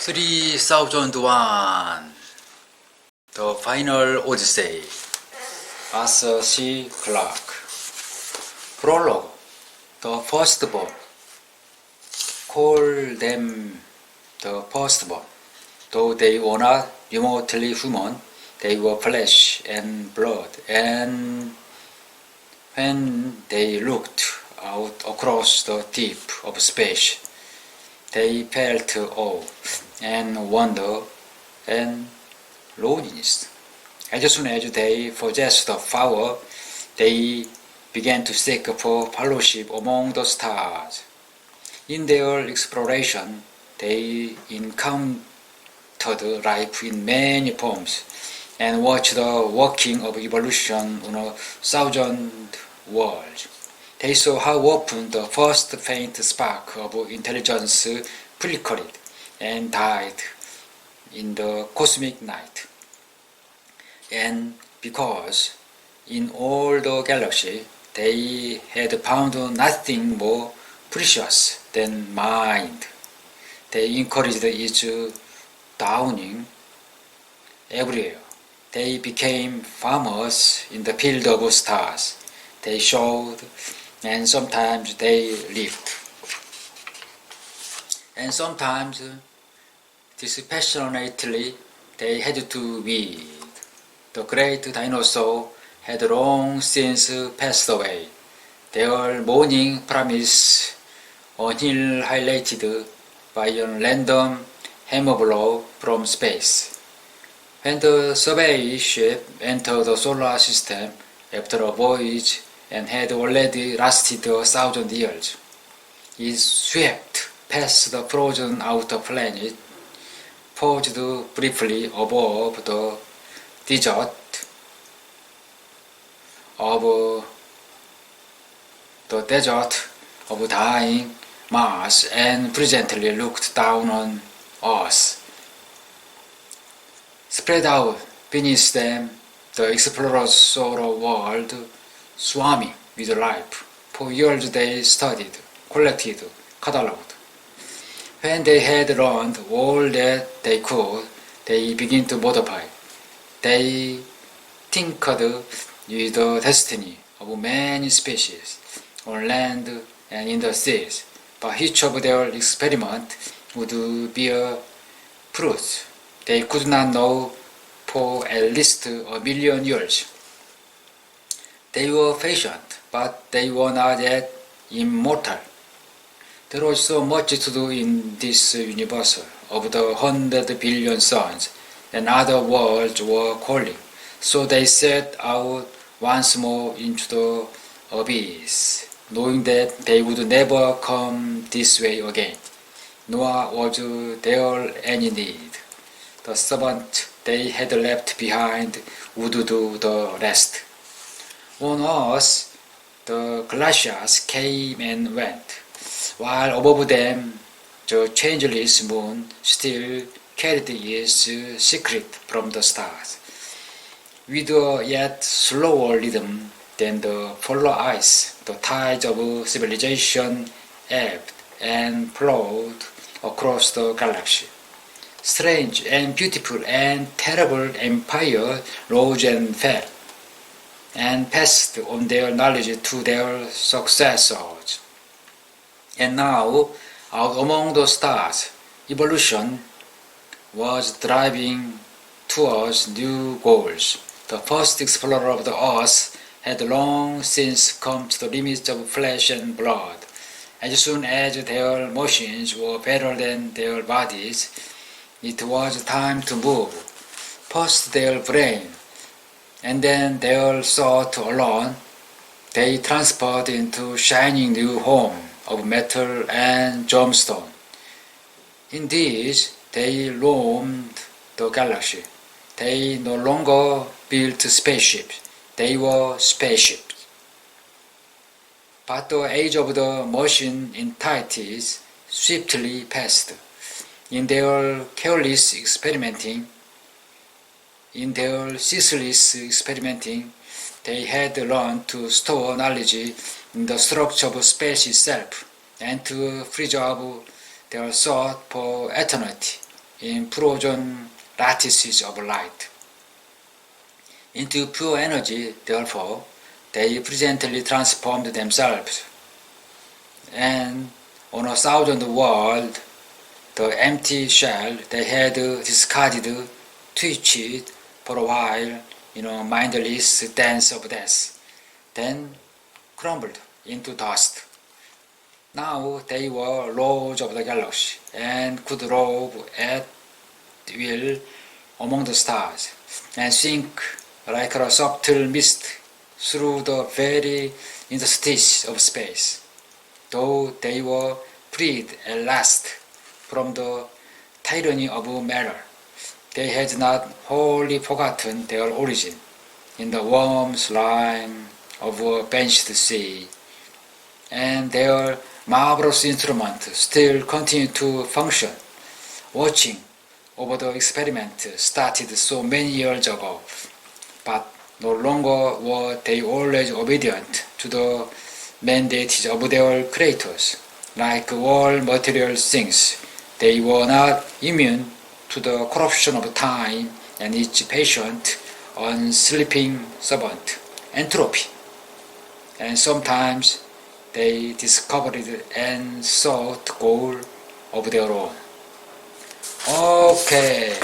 3001 The Final Odyssey Arthur C. Clarke Prologue The Firstborn Call them the Firstborn. Though they were not remotely human, they were flesh and blood, and when they looked out across the deep of space, they felt awe and wonder and loneliness. As soon as they possessed the power, they began to seek for fellowship among the stars. In their exploration, they encountered life in many forms and watched the working of evolution on 1,000 worlds. They saw how often the first faint spark of intelligence flickered and died in the cosmic night. And because in all the galaxy they had found nothing more precious than mind, they encouraged its dawning everywhere. They became farmers in the field of stars. They sowed, and sometimes they lived. And sometimes, dispassionately, they had to weed. The great dinosaur had long since passed away. Their morning promise annihilated by a random hammer blow from space. When the survey ship entered the solar system after a voyage and had already lasted 1,000 years, it swept past the frozen outer planet, paused briefly above the desert of dying Mars, and presently looked down on Earth. Spread out beneath them, the explorers saw a world swarming with life. For years they studied, collected, catalogued. When they had learned all that they could, they began to modify. They tinkered with the destiny of many species on land and in the seas, but each of their experiments would bear fruit they could not know for at least 1,000,000 years. They were patient, but they were not yet immortal. There was so much to do in this universe of the 100 billion suns, and other worlds were calling. So they set out once more into the abyss, knowing that they would never come this way again, nor was there any need. The servant they had left behind would do the rest. On Earth, the glaciers came and went, while above them the changeless moon still carried its secret from the stars. With a yet slower rhythm than the polar ice, the tides of civilization ebbed and flowed across the galaxy. Strange and beautiful and terrible empires rose and fell, and passed on their knowledge to their successors. And now, out among the stars, evolution was driving towards new goals. The first explorer of the earth had long since come to the limits of flesh and blood. As soon as their machines were better than their bodies, it was time to move. First their brain, and then their thought alone, they transferred into shining new home of metal and gemstone. In these, they roamed the galaxy. They no longer built spaceships, they were spaceships. But the age of the machine entities swiftly passed. In their careless experimenting, in their ceaseless experimenting, they had learned to store knowledge in the structure of space itself and to preserve their thought for eternity. in frozen lattices of light. Into pure energy, therefore, they presently transformed themselves. And on a thousand world, the empty shell they had discarded twitched for a while in a mindless dance of death, then crumbled into dust. Now they were lords of the galaxy and could rove at will among the stars and sink like a subtle mist through the very interstices of space. Though they were freed at last from the tyranny of matter, they had not wholly forgotten their origin in the warm slime of a benched sea, and their marvelous instrument still continued to function, watching over the experiment started so many years ago, but no longer were they always obedient to the mandates of their creators. Like all material things, they were not immune to the corruption of time and its patient, unsleeping servant, entropy. And sometimes they discovered and sought goal of their own. Okay.